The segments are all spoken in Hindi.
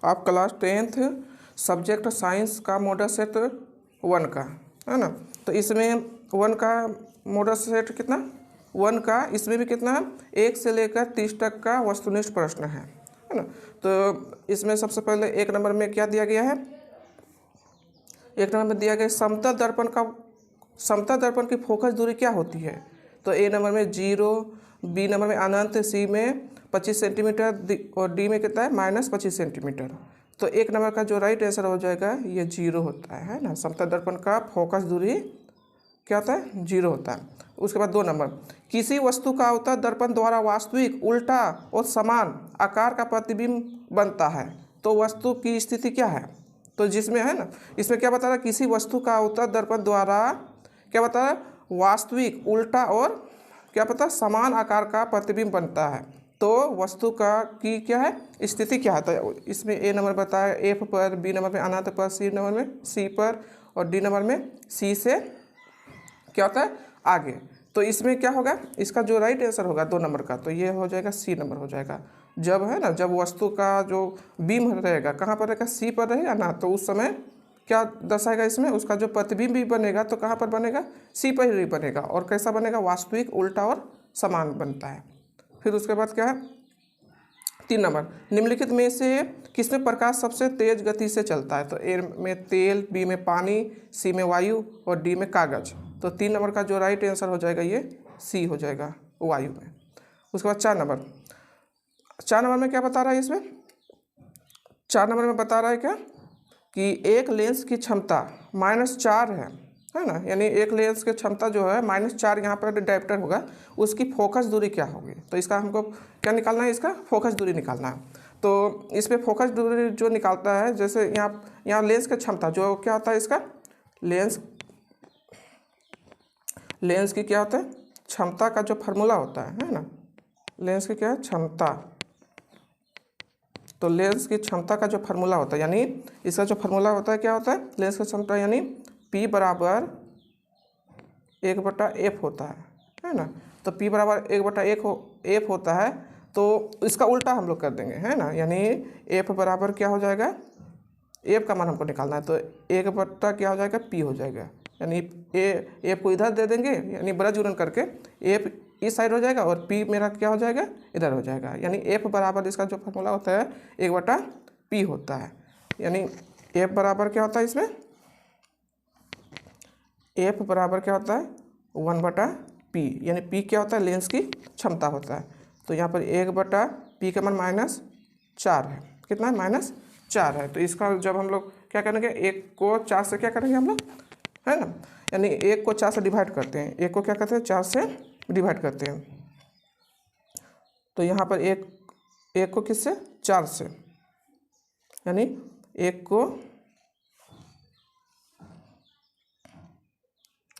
आप क्लास 10th सब्जेक्ट साइंस का मॉडल सेट 1 का, है ना। तो इसमें 1 का मॉडल सेट कितना 1 का, इसमें भी कितना है 1 से लेकर 30 तक का वस्तुनिष्ठ प्रश्न है ना। तो इसमें सबसे पहले 1 नंबर में क्या दिया गया है, 1 नंबर में दिया गया समतल दर्पण की फोकस दूरी क्या होती है। तो ए नंबर में 0, बी नंबर में अनंत, सी में 25 सेंटीमीटर और डी में कितना है -25 सेंटीमीटर। तो 1 नंबर का जो राइट आंसर हो जाएगा ये 0 होता है ना। समतल दर्पण का फोकस दूरी क्या होता है 0 होता है। उसके बाद 2 नंबर, किसी वस्तु का अवतल दर्पण द्वारा वास्तविक, उल्टा और समान आकार का प्रतिबिंब बनता है तो वस्तु की स्थिति क्या है। तो जिसमें है ना, इसमें क्या बता रहा है, किसी वस्तु का अवतल दर्पण द्वारा क्या बता रहा है वास्तविक, उल्टा और क्या पता समान आकार का प्रतिबिंब बनता है तो वस्तु का की क्या है स्थिति क्या है। तो इसमें ए नंबर बताया एफ पर, बी नंबर में अनंत पर, सी नंबर में सी पर और डी नंबर में सी से क्या होता है आगे। तो इसमें क्या होगा, इसका जो राइट आंसर होगा 2 नंबर का, तो ये हो जाएगा सी नंबर हो जाएगा। जब है ना, जब वस्तु का जो बीम रहेगा कहाँ पर रहेगा, सी पर रहेगा ना, तो उस समय क्या दर्शाएगा इसमें, उसका जो प्रतिबिंब भी बनेगा तो कहाँ पर बनेगा, सी पर ही बनेगा। और कैसा बनेगा, वास्तविक, उल्टा और समान बनता है। फिर उसके बाद क्या है 3 नंबर, निम्नलिखित में से किसमें प्रकाश सबसे तेज गति से चलता है। तो ए में तेल, बी में पानी, सी में वायु और डी में कागज। तो 3 नंबर का जो राइट आंसर हो जाएगा ये सी हो जाएगा, वायु में। उसके बाद 4 नंबर में क्या बता रहा है, इसमें 4 नंबर में बता रहा है क्या कि एक लेंस की क्षमता -4 है ना, यानी एक लेंस की क्षमता जो है -4 यहाँ पर डायप्टर होगा, उसकी फोकस दूरी क्या होगी। तो इसका हमको क्या निकालना है, इसका फोकस दूरी निकालना है। तो इसमें फोकस दूरी जो निकालता है, जैसे यहाँ लेंस की क्षमता जो क्या होता है, इसका लेंस की क्या होता है क्षमता का जो फार्मूला होता है ना, लेंस की क्या है क्षमता। तो लेंस की क्षमता का जो फार्मूला होता है, यानी इसका जो फार्मूला होता है क्या होता है, लेंस की क्षमता यानी P बराबर 1/f होता है ना। तो P बराबर 1/f होता है, तो इसका उल्टा हम लोग कर देंगे, है ना। यानी f बराबर क्या हो जाएगा, f का मान हमको निकालना है, तो 1 क्या हो जाएगा P हो जाएगा। यानी f को इधर दे देंगे, यानी बड़ा जुड़न करके f इस साइड हो जाएगा और P मेरा क्या हो जाएगा इधर हो जाएगा। यानी f बराबर इसका जो फार्मूला होता है 1/p होता है। यानी f बराबर क्या होता है, इसमें f बराबर क्या होता है 1/p, यानी p क्या होता है लेंस की क्षमता होता है। तो यहाँ पर 1/p का मान -4 है, कितना है -4 है। तो इसका जब हम लोग क्या करेंगे, 1 को 4 से क्या करेंगे हम लोग, है ना, यानी 1 को 4 से डिवाइड करते हैं, 1 को क्या करते हैं 4 से डिवाइड करते हैं। तो यहाँ पर 1 को किससे 4 से, यानी 1 को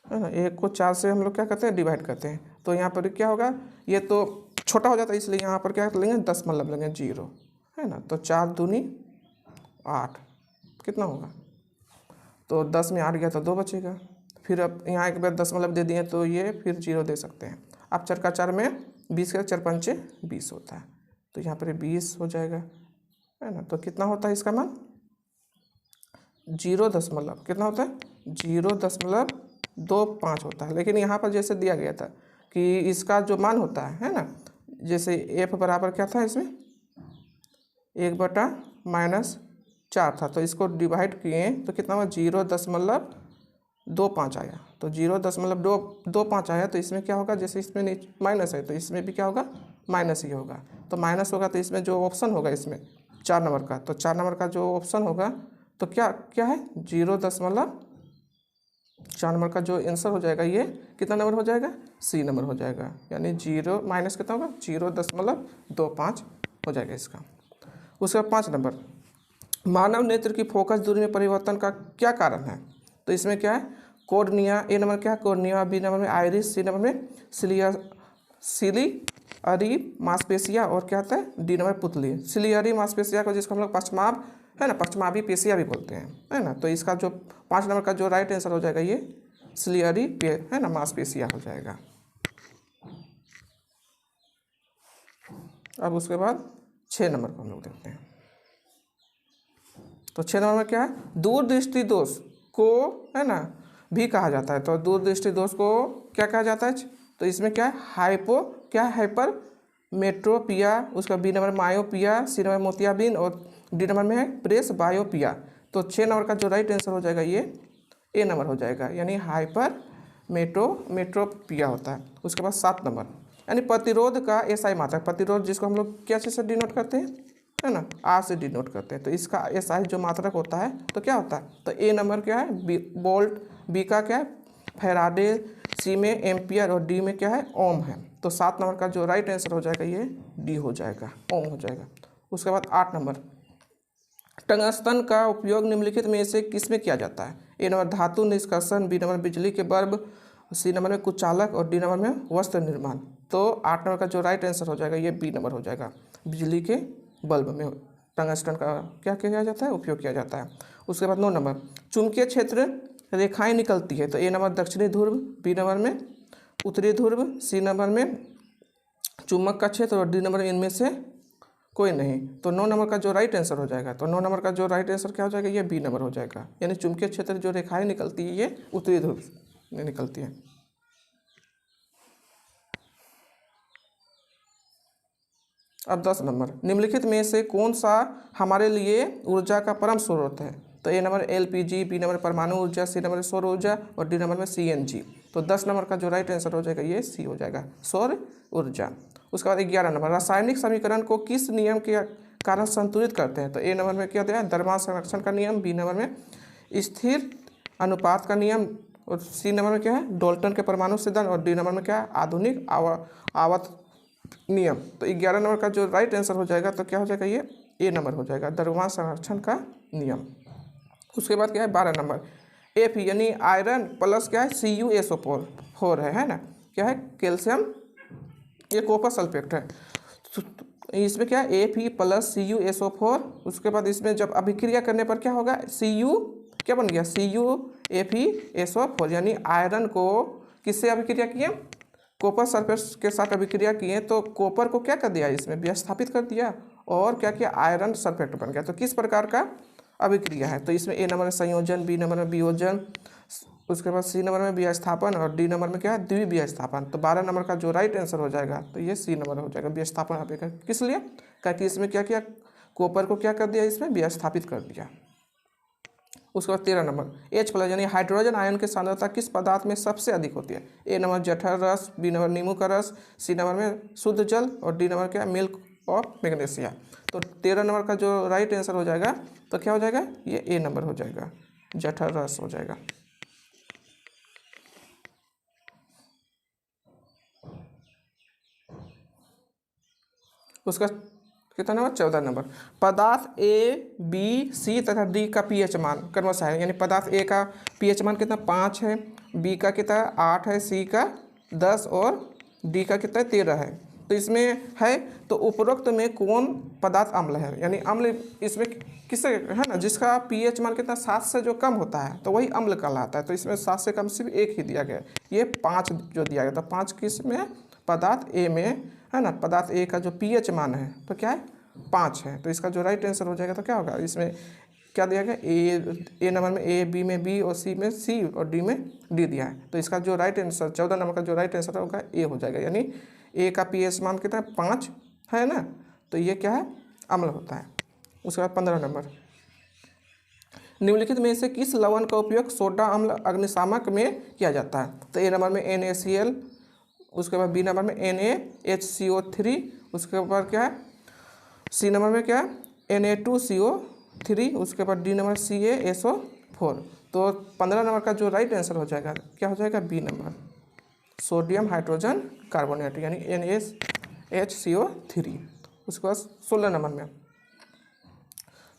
है ना 1 को 4 से हम लोग क्या करते हैं डिवाइड करते हैं। तो यहाँ पर क्या होगा, ये तो छोटा हो जाता है, इसलिए यहाँ पर क्या लेंगे दशमलव लेंगे 0, है ना। तो 4 दूनी 8 कितना होगा, तो 10 में 8 गया तो 2 बचेगा। फिर अब यहाँ एक बार दशमलव दे दिए तो ये फिर 0 दे सकते हैं। अब 4 का 4 में 20 का 4 पंचे 20 होता है, तो यहाँ पर 20 हो जाएगा, है ना। तो कितना होता है इसका मान 0 कितना होता है 0.25 होता है। लेकिन यहाँ पर जैसे दिया गया था कि इसका जो मान होता है ना, जैसे f बराबर क्या था इसमें 1/-4 था, तो इसको डिवाइड किए तो कितना हुआ 0.25 आया। तो 0.25 आया, तो इसमें क्या होगा, जैसे इसमें माइनस है तो इसमें भी क्या होगा माइनस ही होगा। तो माइनस होगा तो इसमें जो ऑप्शन होगा इसमें 4 नंबर का, तो 4 नंबर का जो ऑप्शन होगा तो क्या है 0.4 नंबर का जो आंसर हो जाएगा ये कितना नंबर हो जाएगा, सी नंबर हो जाएगा। यानी 0 माइनस कितना होगा 0.25 हो जाएगा इसका। उसके बाद 5 नंबर, मानव नेत्र की फोकस दूरी में परिवर्तन का क्या कारण है। तो इसमें क्या है कॉर्निया, ए नंबर क्या है कॉर्निया, बी नंबर में आइरिस, सी नंबर में सिलियरी मांसपेशिया और क्या होता है डी नंबर पुतली। सिलियरी मांसपेशिया को जिसको हम लोग पश्चमाभ है ना, पश्चमाभी पेशिया भी बोलते हैं, है ना। तो इसका जो 5 नंबर का जो राइट आंसर हो जाएगा ये सिलियरी है ना मांसपेशिया हो जाएगा। अब उसके बाद 6 नंबर को हम लोग देखते हैं। तो 6 नंबर में क्या है, दूरदृष्टि दोष को है ना भी कहा जाता है। तो दूरदृष्टि दोष को क्या कहा जाता है, तो इसमें क्या है, हाइपर मेट्रोपिया, उसका B number myopia, C number मोतियाबिंद और डी नंबर में है प्रेस बायोपिया। तो 6 नंबर का जो राइट आंसर हो जाएगा ये ए नंबर हो जाएगा, यानी हाइपर मेट्रोपिया होता है। उसके बाद 7 नंबर यानी प्रतिरोध का एसआई मात्रक, प्रतिरोध जिसको हम लोग क्या चीज़ से डिनोट करते हैं, है ना, आर से डिनोट करते हैं। तो इसका एसआई जो मात्रक होता है तो क्या होता है, तो ए नंबर क्या है वोल्ट, बी का क्या है फैराडे, सी में एम्पियर और डी में क्या है ओम है। तो 7 नंबर का जो राइट आंसर हो जाएगा ये डी हो जाएगा, ओम हो जाएगा। उसके बाद 8 नंबर, टंगस्टन का उपयोग निम्नलिखित में से किस में किया जाता है। ए नंबर धातु निष्कर्षण, बी नंबर बिजली के बल्ब, सी नंबर में कुचालक और डी नंबर में वस्त्र निर्माण। तो 8 नंबर का जो राइट आंसर हो जाएगा ये बी नंबर हो जाएगा, बिजली के बल्ब में टंगस्टन का क्या किया जाता है, उपयोग किया जाता है। उसके बाद 9 नंबर, चुंबकीय क्षेत्र रेखाएं निकलती है। तो ए नंबर दक्षिणी ध्रुव, बी नंबर में उत्तरी ध्रुव, सी नंबर में चुंबक का क्षेत्र और डी नंबर में इनमें से कोई नहीं। तो 9 नंबर का जो राइट आंसर हो जाएगा, तो 9 नंबर का जो राइट आंसर क्या हो जाएगा, ये बी नंबर हो जाएगा, यानी चुंबकीय क्षेत्र जो रेखाएं निकलती है ये उत्तरी ध्रुव में निकलती है। अब 10 नंबर, निम्नलिखित में से कौन सा हमारे लिए ऊर्जा का परम स्रोत है। तो ए नंबर एलपीजी, बी नंबर परमाणु ऊर्जा, सी नंबर सौर ऊर्जा और डी नंबर में सीएनजी। तो 10 नंबर का जो राइट आंसर हो जाएगा ये सी हो जाएगा, सौर ऊर्जा। उसके बाद 11 नंबर, रासायनिक समीकरण को किस नियम के कारण संतुलित करते हैं। तो ए नंबर में क्या दिया है, द्रव्यमान संरक्षण का नियम, बी नंबर में स्थिर अनुपात का नियम और सी नंबर में क्या है डाल्टन के परमाणु सिद्धांत और डी नंबर में क्या है आधुनिक आवर्त नियम। तो 11 नंबर का जो राइट आंसर हो जाएगा तो क्या हो जाएगा, ये ए नंबर हो जाएगा, द्रव्यमान संरक्षण का नियम। उसके बाद क्या है 12 नंबर, एफ यानी आयरन प्लस क्या है CuSO4 है ना, क्या है कैल्शियम, ये कॉपर सल्फेट है। तो इसमें क्या है Fe प्लस CuSO4। उसके बाद इसमें जब अभिक्रिया करने पर क्या होगा, क्या बन गया CuFeSO4, यानी आयरन को किससे अभिक्रिया किए, कॉपर सल्फेट के साथ अभिक्रिया किए तो कॉपर को क्या कर दिया, इसमें विस्थापित कर दिया और क्या किया आयरन सल्फेट बन गया। तो किस प्रकार का अभिक्रिया है, तो इसमें ए नंबर में संयोजन, बी नंबर में वियोजन, उसके बाद सी नंबर में विस्थापन और डी नंबर में क्या है द्विविस्थापन। तो 12 नंबर का जो राइट आंसर हो जाएगा तो ये सी नंबर हो जाएगा, विस्थापन अभिक्रिया। किस लिए, क्योंकि इसमें क्या किया, कॉपर को क्या कर दिया, इसमें विस्थापित कर दिया। उसके बाद 13 नंबर, H+ यानी हाइड्रोजन आयन की सांद्रता किस पदार्थ में सबसे अधिक होती है। ए नंबर जठर रस, बी नंबर नींबू का रस, सी नंबर में शुद्ध जल और डी नंबर क्या है मिल्क ऑफ मैग्नीशिया। तो 13 नंबर का जो राइट आंसर हो जाएगा तो क्या हो जाएगा, ये ए नंबर हो जाएगा, जठर रस हो जाएगा। उसका कितना नंबर, 14 नंबर, पदार्थ ए, बी, सी तथा डी का पीएच मान क्रमशः है। यानी पदार्थ ए का पीएच मान कितना 5 है, बी का कितना 8 है, सी का 10 और डी का कितना 13 है। तो इसमें है तो उपरोक्त में कौन पदार्थ अम्ल है, यानी अम्ल इसमें किससे है ना, जिसका पीएच मान कितना 7 से जो कम होता है तो वही अम्ल कहलाता है। तो इसमें 7 से कम सिर्फ एक ही दिया गया, ये 5 जो दिया गया। तो 5 किस में, पदार्थ ए में है ना, पदार्थ ए का जो पीएच मान है तो क्या है 5 है। तो इसका जो राइट आंसर हो जाएगा तो क्या होगा, इसमें क्या दिया गया, ए नंबर में ए, बी में बी और सी में सी और डी में डी दिया है। तो इसका जो राइट आंसर 14 नंबर का जो राइट आंसर होगा ए हो जाएगा, यानी ए का पीएच मान कितना 5 है ना, तो ये क्या है अम्ल होता है। उसके बाद 15 नंबर, निम्नलिखित में से किस लवण का उपयोग सोडा अम्ल अग्निशामक में किया जाता है। तो ए नंबर में NaCl, उसके बाद बी नंबर में NaHCO3, उसके बाद क्या है सी नंबर में क्या है Na2CO3, उसके बाद डी नंबर CaSO4। तो 15 नंबर का जो राइट आंसर हो जाएगा क्या हो जाएगा, B number, sodium hydrogen carbonate यानी NaHCO3। उसके बाद 16 नंबर में,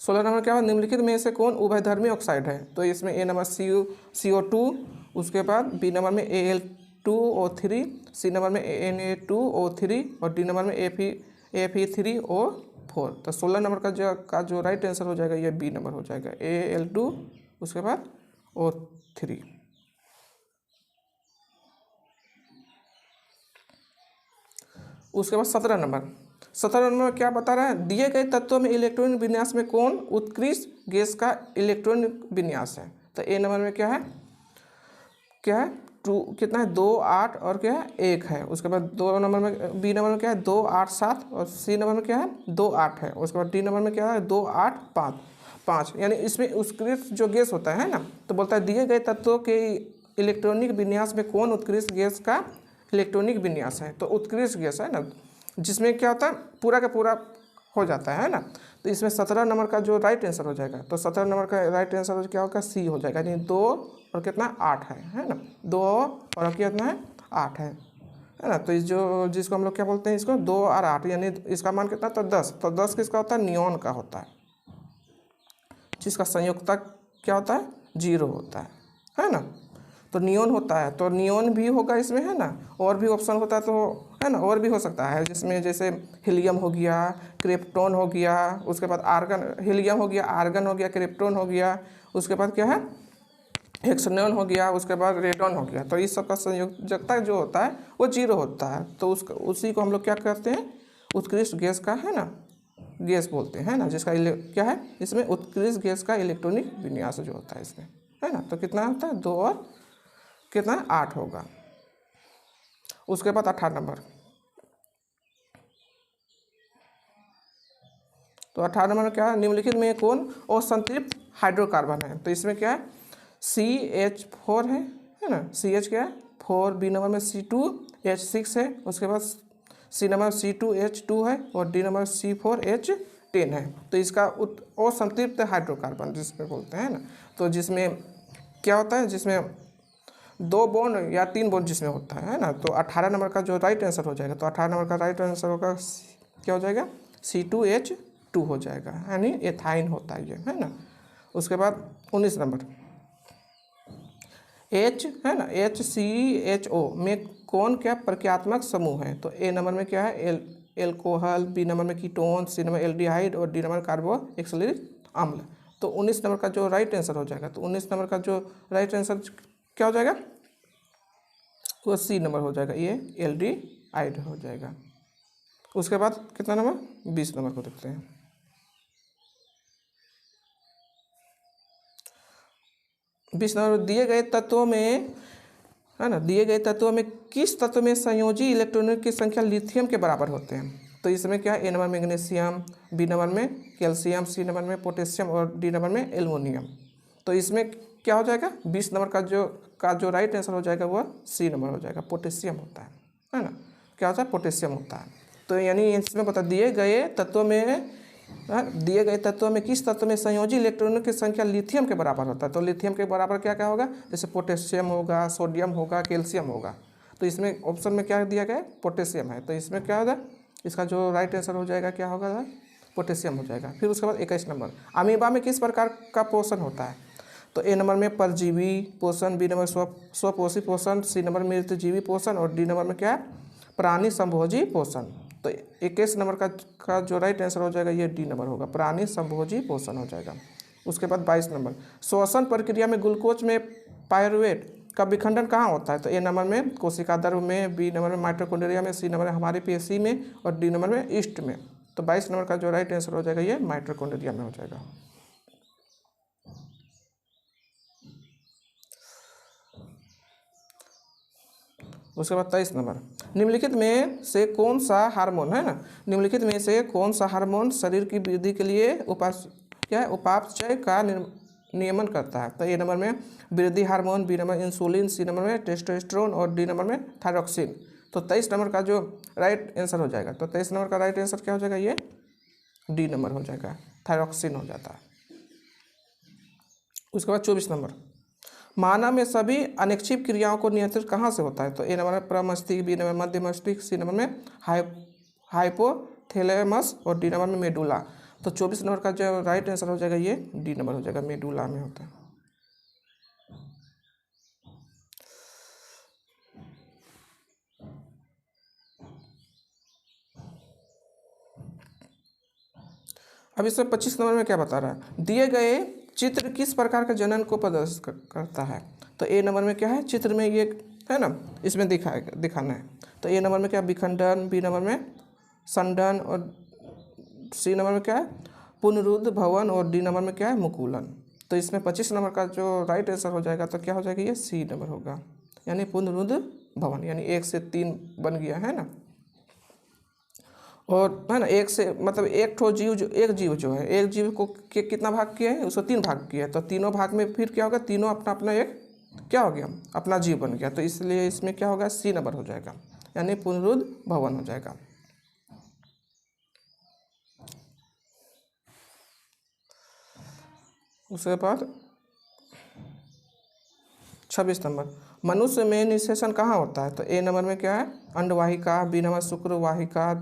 16 नंबर क्या है, निम्नलिखित में से कौन उभयधर्मी ऑक्साइड है। तो इसमें ए नंबर CO2, उसके बाद बी नंबर में Al2O3, सी नंबर में Na2O3 और डी नंबर में Fe3O4। तो 16 नंबर का जो राइट आंसर हो जाएगा ये बी नंबर हो जाएगा, Al2 उसके बाद O3। उसके बाद 17 नंबर, 17 नंबर में क्या बता रहा है, दिए गए तत्वों में इलेक्ट्रॉनिक विन्यास में कौन उत्कृष्ट गैस का इलेक्ट्रॉनिक विन्यास है। तो ए नंबर में क्या है, क्या है 2 कितना है 2 8 और क्या है 1 है। उसके बाद 2 नंबर में बी नंबर में क्या है 2 8 7 और सी नंबर में क्या है 2 8 है। उसके बाद डी नंबर में क्या है 2 8 5, यानी इसमें उत्कृष्ट जो गैस होता है ना, तो बोलता है दिए गए तत्वों के इलेक्ट्रॉनिक विन्यास में कौन उत्कृष्ट गैस का इलेक्ट्रॉनिक विन्यास है। तो उत्कृष्ट गैस है ना, जिसमें क्या होता है पूरा का पूरा हो जाता है ना। तो इसमें 17 नंबर का जो राइट आंसर हो जाएगा, तो 17 नंबर का राइट आंसर क्या होगा, सी हो जाएगा, यानी 2 और कितना 8 है ना, 2 और कितना है 8 है ना। तो इस जो जिसको हम लोग क्या बोलते हैं, इसको 2 और 8, यानी इसका मान कितना, तो 10। तो 10 किसका होता है, नियॉन का होता है, जिसका संयोजकता क्या होता है 0 होता है ना। तो नियॉन होता है, तो नियॉन भी होगा इसमें है ना, और भी ऑप्शन होता है तो है ना, और भी हो सकता है, जिसमें जैसे हीलियम हो गया, क्रिप्टॉन हो गया, उसके बाद आर्गन, हीलियम हो गया, आर्गन हो गया, क्रिप्टॉन हो गया, उसके बाद क्या है हेक्सेनॉन हो गया, उसके बाद रेडॉन हो गया। तो इस सब का संयोजकता जो होता है वो 0 होता है। तो उसी को हम लोग क्या करते हैं, उत्कृष्ट गैस का है ना, गैस बोलते हैं ना, जिसका क्या है इसमें उत्कृष्ट गैस का इलेक्ट्रॉनिक विन्यास जो होता है इसमें है ना। तो कितना होता है 2 और कितना 8 होगा। उसके बाद 18 नंबर, तो 18 नंबर में क्या है, निम्नलिखित में कौन असंतृप्त हाइड्रोकार्बन है। तो इसमें क्या है CH4 है ना, CH क्या है 4, बी नंबर में C2H6 है, उसके बाद सी नंबर C2H2 है और डी नंबर C4H10 है। तो इसका असंतृप्त हाइड्रोकार्बन जिसमें बोलते हैं ना, तो जिसमें क्या होता है, जिसमें 2 बॉन्ड या 3 बॉन्ड जिसमें होता है ना। तो 18 नंबर का जो राइट आंसर हो जाएगा, तो 18 नंबर का राइट आंसर होगा क्या हो जाएगा C2H2 हो जाएगा, यानी एथाइन होता है ये है ना। उसके बाद 19 नंबर H है ना, HCHO में कौन क्या प्रक्रियात्मक समूह है। तो ए नंबर में क्या है एल्कोहल, बी नंबर में कीटोन, सी नंबर एल्डिहाइड और डी नंबर कार्बोक्सिलिक अम्ल। तो 19 नंबर का जो राइट आंसर हो जाएगा, तो 19 नंबर का जो राइट आंसर क्या हो जाएगा, वो सी नंबर हो जाएगा, ये एल्डिहाइड हो जाएगा। उसके बाद कितना नंबर 20 नंबर को देखते हैं। बीस नंबर दिए गए तत्वों में है ना, दिए गए तत्वों में किस तत्व में संयोजी इलेक्ट्रॉनों की संख्या लिथियम के बराबर होते हैं। तो इसमें क्या है ए नंबर मैग्नीशियम, बी नंबर में कैल्शियम, सी नंबर में पोटेशियम और डी नंबर में एल्युमिनियम। तो इसमें क्या हो जाएगा 20 नंबर का जो राइट आंसर हो जाएगा वह सी नंबर हो जाएगा, पोटेशियम होता है ना, क्या होता है पोटेशियम होता है। तो यानी इसमें बता दिए गए तत्वों में किस तत्व में संयोजी इलेक्ट्रॉनों की संख्या लिथियम के बराबर होता है। तो लिथियम के बराबर क्या क्या होगा, जैसे पोटेशियम होगा, सोडियम होगा, कैल्शियम होगा। तो इसमें ऑप्शन में क्या दिया गया है पोटेशियम है, तो इसमें क्या होगा, इसका जो राइट आंसर हो जाएगा क्या होगा पोटेशियम हो जाएगा। फिर उसके बाद 21 नंबर अमीबा में किस प्रकार का पोषण होता है। तो ए नंबर में परजीवी पोषण, बी नंबर स्वपोषी पोषण, सी नंबर मृतजीवी पोषण और डी नंबर में क्या है प्राणी संभोजी पोषण। तो 21 नंबर का जो राइट आंसर हो जाएगा ये डी नंबर होगा, प्राणी संभोजी पोषण हो जाएगा। उसके बाद 22 नंबर श्वसन प्रक्रिया में ग्लूकोज में पायरुवेट का विखंडन कहाँ होता है। तो ए नंबर में कोशिका द्रव में, बी नंबर में माइटोकॉन्ड्रिया में, सी नंबर में हमारी पेशी में और डी नंबर में ईस्ट में। तो 22 नंबर का जो राइट आंसर हो जाएगा ये माइटोकॉन्ड्रिया में हो जाएगा। उसके बाद 23 नंबर निम्नलिखित में से कौन सा हार्मोन है ना, निम्नलिखित में से कौन सा हार्मोन शरीर की वृद्धि के लिए उपापचय का नियमन करता है। तो ए नंबर में वृद्धि hormone, B number insulin, C number में टेस्टोस्टेरोन और डी नंबर में थायरॉक्सिन। तो 23 नंबर का जो राइट आंसर हो जाएगा, तो 23 नंबर का राइट आंसर क्या हो जाएगा, ये डी नंबर हो जाएगा, थायरॉक्सिन हो जाता है। उसके बाद 24 नंबर मानव में सभी अनिक्षिप क्रियाओं को नियंत्रित कहाँ से होता है। तो ए नंबर में प्रमस्तिष्क, बी नंबर मध्य मस्तिष्क, सी नंबर में हाइपोथैलेमस और डी नंबर में मेडुला। तो 24 नंबर का जो राइट आंसर हो जाएगा ये डी नंबर हो जाएगा, मेडुला में होता है। अब इसमें 25 नंबर में क्या बता रहा है, दिए गए चित्र किस प्रकार के जनन को प्रदर्शित करता है। तो ए नंबर में क्या है चित्र में ये है ना, इसमें दिखाना है। तो ए नंबर में क्या विखंडन, बी नंबर में संडन, और सी नंबर में क्या है पुनरुद्ध भवन, और डी नंबर में क्या है मुकुलन। तो इसमें 25 नंबर का जो राइट आंसर हो जाएगा तो क्या हो जाएगा, ये सी नंबर होगा, यानी पुनरुद्ध भवन, यानी 1 से 3 बन गया है ना। और है ना, एक से मतलब एक ठो जीव जो एक जीव जो है, एक जीव को कितना भाग किया है, उसको 3 भाग किया है, तो तीनों भाग में फिर क्या होगा, तीनों अपना अपना एक क्या हो गया, अपना जीव बन गया, तो इसलिए इसमें क्या होगा, सी नंबर हो जाएगा, यानी पुनरुद्ध भवन हो जाएगा। उसके बाद 26 नंबर, मनुष्य में निषेचन कहाँ होता है, तो ए नंबर में क्या है अंडवाहिका, बी नंबर शुक्रवाहिका,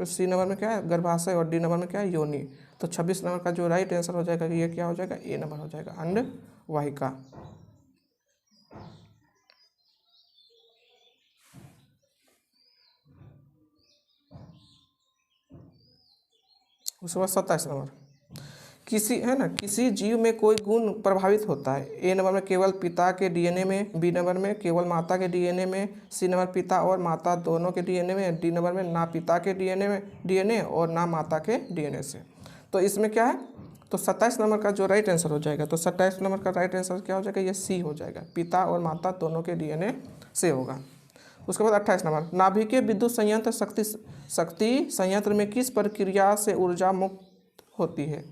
सी नंबर में क्या है गर्भाशय, और डी नंबर में क्या है योनि। तो 26 नंबर का जो राइट आंसर हो जाएगा ये क्या हो जाएगा, ए नंबर हो जाएगा, अंडवाहिका। उसके बाद 27 नंबर, किसी है ना किसी जीव में कोई गुण प्रभावित होता है, ए नंबर में केवल पिता के डीएनए में, बी नंबर में केवल माता के डीएनए में, सी नंबर पिता और माता दोनों के डीएनए में, डी नंबर में ना पिता के डीएनए और ना माता के डीएनए से। तो इसमें क्या है, तो 27 नंबर का जो राइट आंसर हो जाएगा, तो 27 नंबर का राइट आंसर क्या हो जाएगा, ये सी हो जाएगा, पिता और माता दोनों के डीएनए से होगा। उसके बाद 28 नंबर, नाभिकीय विद्युत संयंत्र शक्ति संयंत्र में किस प्रक्रिया से ऊर्जा मुक्त होती है,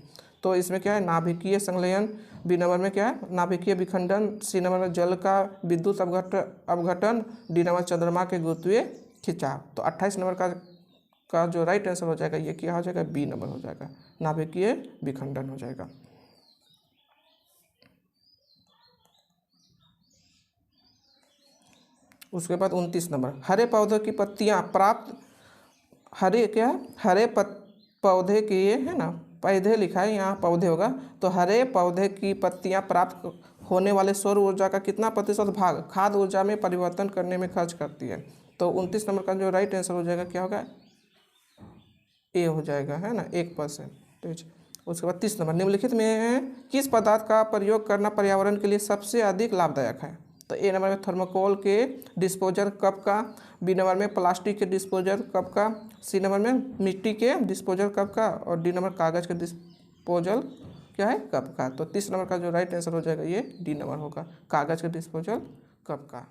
तो इसमें क्या है नाभिकीय संलयन, बी नंबर में क्या है नाभिकीय विखंडन, सी नंबर में जल का विद्युत अपघटन, डी नंबर चंद्रमा के गुरुत्वीय खिंचाव। तो 28 नंबर का जो राइट आंसर हो जाएगा ये क्या हो जाएगा, बी नंबर हो जाएगा, नाभिकीय विखंडन हो जाएगा। उसके बाद 29 नंबर, हरे पौधे की पत्तियां प्राप्त, हरे पौधे के है ना, पौधे लिखा है यहाँ पौधे होगा, तो हरे पौधे की पत्तियां प्राप्त होने वाले सौर ऊर्जा का कितना प्रतिशत भाग खाद्य ऊर्जा में परिवर्तन करने में खर्च करती है। तो 29 नंबर का जो राइट आंसर हो जाएगा क्या होगा, ए हो जाएगा, है ना 1%। उसके बाद 30 नंबर, निम्नलिखित में किस पदार्थ का प्रयोग करना पर्यावरण के लिए सबसे अधिक लाभदायक है, तो ए नंबर में थर्मोकोल के डिस्पोजल कप का, बी नंबर में प्लास्टिक के डिस्पोजल कप का, सी नंबर में मिट्टी के डिस्पोजल कप का, और डी नंबर कागज़ के डिस्पोजल क्या है कप का। तो 30 नंबर का जो राइट आंसर हो जाएगा ये डी नंबर होगा, कागज़ के डिस्पोजल कप का।